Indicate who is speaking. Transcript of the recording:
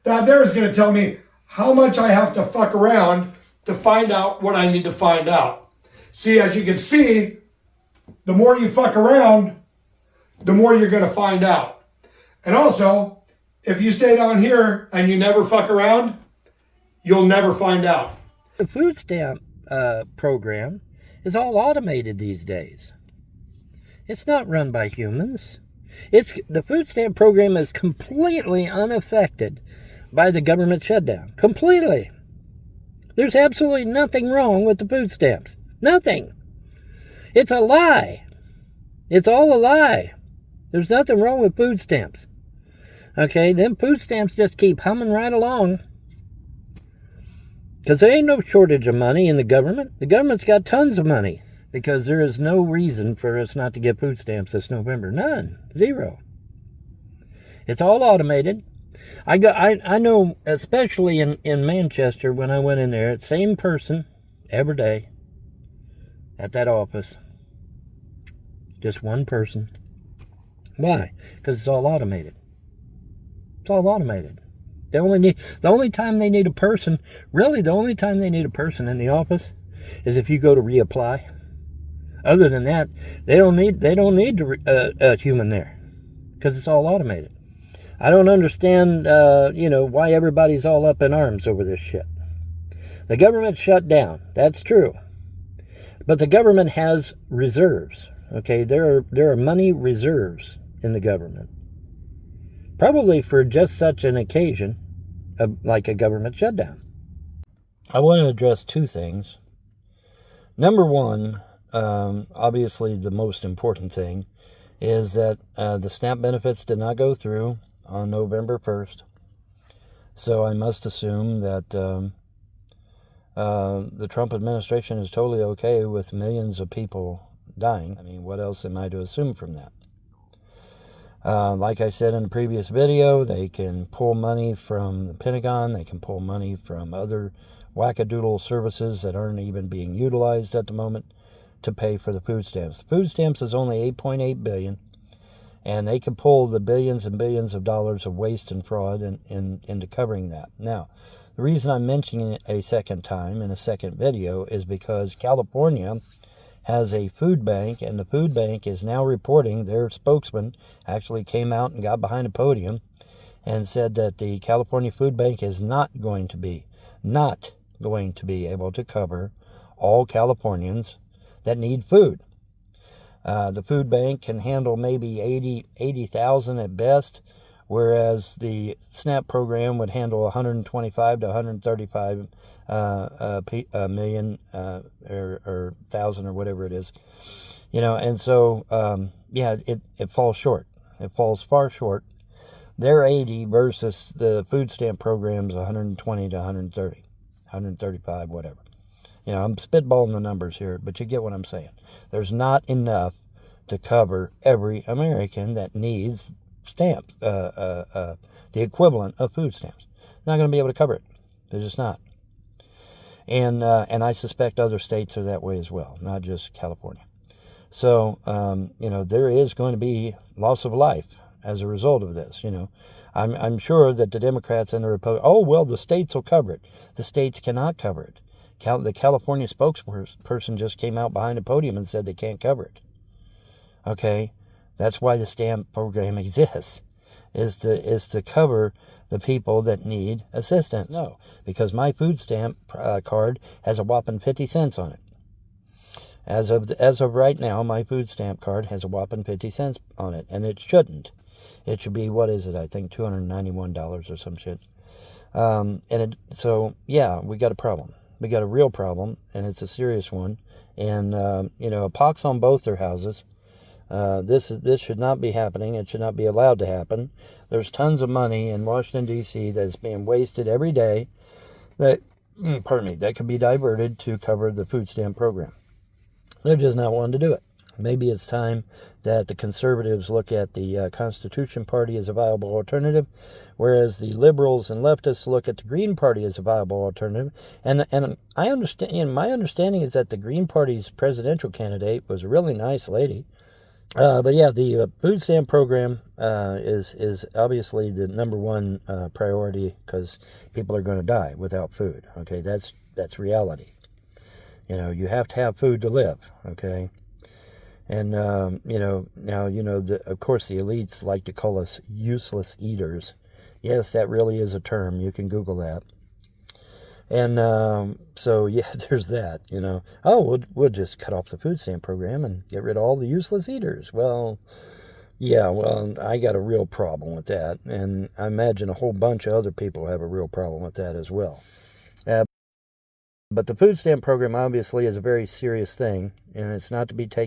Speaker 1: that there is going to tell me how much I have to fuck around to find out what I need to find out. See, as you can see, the more you fuck around, the more you're going to find out. And also, if you stay down here and you never fuck around, you'll never find out.
Speaker 2: The food stamp program is all automated these days. It's not run by humans. The food stamp program is completely unaffected by the government shutdown. Completely. There's absolutely nothing wrong with the food stamps. Nothing. It's a lie. It's all a lie. There's nothing wrong with food stamps. Okay, them food stamps just keep humming right along. Because there ain't no shortage of money in the government. The government's got tons of money. Because there is no reason for us not to get food stamps this November. None. Zero. It's all automated. I know, especially in Manchester, when I went in there, same person every day at that office. Just one person. Why? Because it's all automated. It's all automated. The only time they need a person, really the only time they need a person in the office is if you go to reapply. Other than that, they don't need a human there because it's all automated. I don't understand, why everybody's all up in arms over this shit. The government shut down. That's true. But the government has reserves. Okay, there are money reserves in the government. Probably for just such an occasion, like a government shutdown. I want to address two things. Number one, obviously the most important thing, is that the SNAP benefits did not go through on November 1st. So I must assume that the Trump administration is totally okay with millions of people dying. I mean, what else am I to assume from that? Like I said in the previous video, they can pull money from the Pentagon. They can pull money from other wackadoodle services that aren't even being utilized at the moment to pay for the food stamps. The food stamps is only $8.8 billion, and they can pull the billions and billions of dollars of waste and fraud into covering that. Now, the reason I'm mentioning it a second time in a second video is because California has a food bank, and the food bank is now reporting, their spokesman actually came out and got behind a podium and said that the California Food Bank is not going to be able to cover all Californians that need food. The food bank can handle maybe 80,000 at best, whereas the SNAP program would handle 125 to 135 million or thousand or whatever it is, and so it falls short. It falls far short. They're 80 versus the food stamp program's 120 to 130, 135, whatever. I'm spitballing the numbers here, but you get what I'm saying. There's not enough to cover every American that needs stamps, the equivalent of food stamps. Not going to be able to cover it. They're just not. And I suspect other states are that way as well, not just California. So, there is going to be loss of life as a result of this. I'm sure that the Democrats and the Republicans, the states will cover it. The states cannot cover it. The California spokesperson just came out behind the podium and said they can't cover it. Okay, that's why the stamp program exists, is to cover the people that need assistance. No, because my food stamp card has a whopping 50 cents on it. As of right now, my food stamp card has a whopping 50 cents on it, and it shouldn't. It should be, what is it? I think $291 or some shit. We got a problem. We got a real problem, and it's a serious one. And a pox on both their houses. This should not be happening. It should not be allowed to happen. There's tons of money in Washington, D.C. that is being wasted every day that could be diverted to cover the food stamp program. They're just not wanting to do it. Maybe it's time that the conservatives look at the Constitution Party as a viable alternative, whereas the liberals and leftists look at the Green Party as a viable alternative. And I understand. My understanding is that the Green Party's presidential candidate was a really nice lady. But yeah, the food stamp program is obviously the number one priority because people are going to die without food. Okay, that's reality. You know, you have to have food to live. Okay, and you know, now you know of course the elites like to call us useless eaters. Yes, that really is a term. You can Google that. And so yeah, there's that. You know, oh, we'll just cut off the food stamp program and get rid of all the useless eaters. Well, yeah, well, I got a real problem with that, and I imagine a whole bunch of other people have a real problem with that as well. Uh, but the food stamp program obviously is a very serious thing, and it's not to be taken